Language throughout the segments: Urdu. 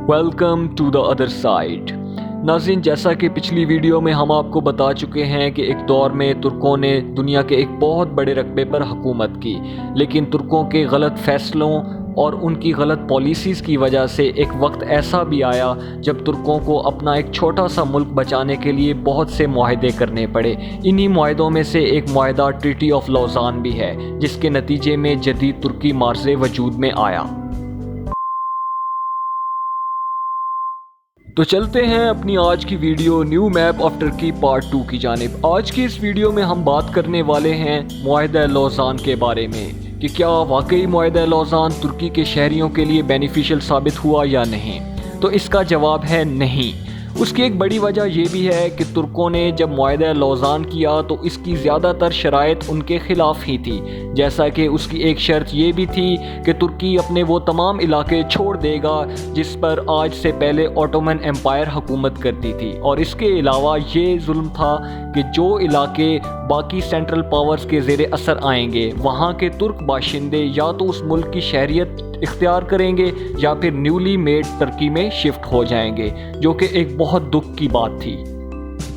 Welcome to the other side. ناظرین، جیسا کہ پچھلی ویڈیو میں ہم آپ کو بتا چکے ہیں کہ ایک دور میں ترکوں نے دنیا کے ایک بہت بڑے رقبے پر حکومت کی، لیکن ترکوں کے غلط فیصلوں اور ان کی غلط پالیسیز کی وجہ سے ایک وقت ایسا بھی آیا جب ترکوں کو اپنا ایک چھوٹا سا ملک بچانے کے لیے بہت سے معاہدے کرنے پڑے۔ انہی معاہدوں میں سے ایک معاہدہ ٹریٹی آف لوزان بھی ہے، جس کے نتیجے میں جدید ترکی معاشرے وجود میں آیا۔ تو چلتے ہیں اپنی آج کی video new map of Turkey part 2 کی جانب۔ آج کی اس ویڈیو میں ہم بات کرنے والے ہیں معاہدہ لوزان کے بارے میں کہ کیا واقعی معاہدہ لوزان ترکی کے شہریوں کے لیے بینیفیشل ثابت ہوا یا نہیں۔ تو اس کا جواب ہے نہیں۔ اس کی ایک بڑی وجہ یہ بھی ہے کہ ترکوں نے جب معاہدہ لوزان کیا تو اس کی زیادہ تر شرائط ان کے خلاف ہی تھی، جیسا کہ اس کی ایک شرط یہ بھی تھی کہ ترکی اپنے وہ تمام علاقے چھوڑ دے گا جس پر آج سے پہلے اوٹومن ایمپائر حکومت کرتی تھی، اور اس کے علاوہ یہ ظلم تھا کہ جو علاقے باقی سینٹرل پاورز کے زیر اثر آئیں گے وہاں کے ترک باشندے یا تو اس ملک کی شہریت اختیار کریں گے یا پھر نیولی میڈ ترکی میں شفٹ ہو جائیں گے، جو کہ ایک بہت دکھ کی بات تھی،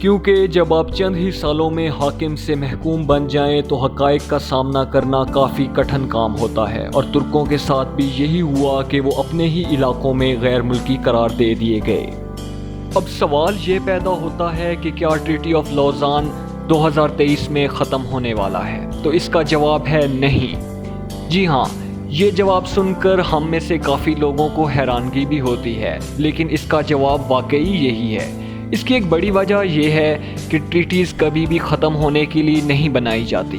کیونکہ جب آپ چند ہی سالوں میں حاکم سے محکوم بن جائیں تو حقائق کا سامنا کرنا کافی کٹھن کام ہوتا ہے، اور ترکوں کے ساتھ بھی یہی ہوا کہ وہ اپنے ہی علاقوں میں غیر ملکی قرار دے دیے گئے۔ اب سوال یہ پیدا ہوتا ہے کہ کیا ٹریٹی آف لوزان 2023 میں ختم ہونے والا ہے؟ تو اس کا جواب ہے نہیں۔ جی ہاں، یہ جواب سن کر ہم میں سے کافی لوگوں کو حیرانگی بھی ہوتی ہے، لیکن اس کا جواب واقعی یہی ہے۔ اس کی ایک بڑی وجہ یہ ہے کہ ٹریٹیز کبھی بھی ختم ہونے کے لیے نہیں بنائی جاتی۔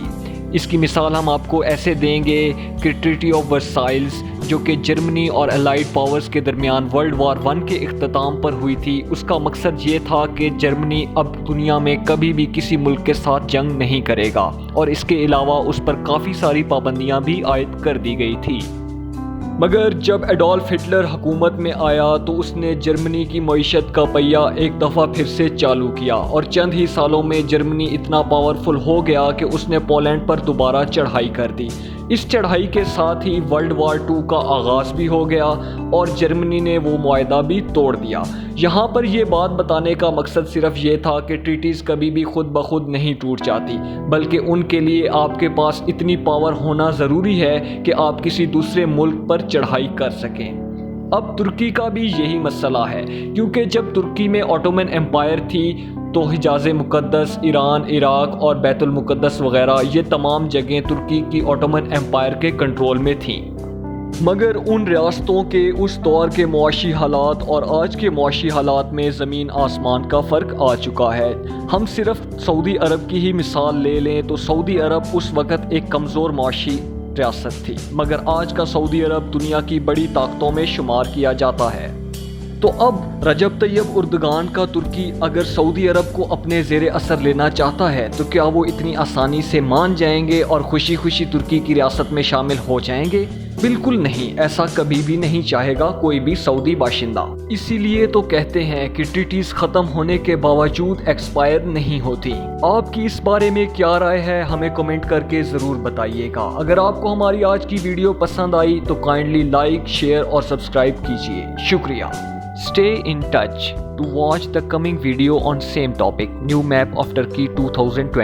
اس کی مثال ہم آپ کو ایسے دیں گے کہ ٹریٹی آف ورسائلز، جو کہ جرمنی اور الائیڈ پاورز کے درمیان ورلڈ وار 1 کے اختتام پر ہوئی تھی، اس کا مقصد یہ تھا کہ جرمنی اب دنیا میں کبھی بھی کسی ملک کے ساتھ جنگ نہیں کرے گا، اور اس کے علاوہ اس پر کافی ساری پابندیاں بھی عائد کر دی گئی تھی۔ مگر جب ایڈولف ہٹلر حکومت میں آیا تو اس نے جرمنی کی معیشت کا پہیہ ایک دفعہ پھر سے چالو کیا، اور چند ہی سالوں میں جرمنی اتنا پاورفل ہو گیا کہ اس نے پولینڈ پر دوبارہ چڑھائی کر دی۔ اس چڑھائی کے ساتھ ہی ورلڈ وار 2 کا آغاز بھی ہو گیا اور جرمنی نے وہ معاہدہ بھی توڑ دیا۔ یہاں پر یہ بات بتانے کا مقصد صرف یہ تھا کہ ٹریٹیز کبھی بھی خود بخود نہیں ٹوٹ جاتی، بلکہ ان کے لیے آپ کے پاس اتنی پاور ہونا ضروری ہے کہ آپ کسی دوسرے ملک پر چڑھائی کر سکیں۔ اب ترکی کا بھی یہی مسئلہ ہے، کیونکہ جب ترکی میں اوٹومن ایمپائر تھی تو حجاز مقدس، ایران، عراق اور بیت المقدس وغیرہ یہ تمام جگہیں ترکی کی اوٹومن ایمپائر کے کنٹرول میں تھیں۔ مگر ان ریاستوں کے اس دور کے معاشی حالات اور آج کے معاشی حالات میں زمین آسمان کا فرق آ چکا ہے۔ ہم صرف سعودی عرب کی ہی مثال لے لیں تو سعودی عرب اس وقت ایک کمزور معاشی ریاست تھی، مگر آج کا سعودی عرب دنیا کی بڑی طاقتوں میں شمار کیا جاتا ہے۔ تو اب رجب طیب اردگان کا ترکی اگر سعودی عرب کو اپنے زیر اثر لینا چاہتا ہے تو کیا وہ اتنی آسانی سے مان جائیں گے اور خوشی خوشی ترکی کی ریاست میں شامل ہو جائیں گے؟ بالکل نہیں، ایسا کبھی بھی نہیں چاہے گا کوئی بھی سعودی باشندہ۔ اسی لیے تو کہتے ہیں کہ ٹریٹیز ختم ہونے کے باوجود ایکسپائر نہیں ہوتی۔ آپ کی اس بارے میں کیا رائے ہے ہمیں کمنٹ کر کے ضرور بتائیے گا۔ اگر آپ کو ہماری آج کی ویڈیو پسند آئی تو کائنڈلی لائک، شیئر اور سبسکرائب کیجیے۔ شکریہ۔ Stay in touch to watch the coming video on same topic, New Map of Turkey 2020.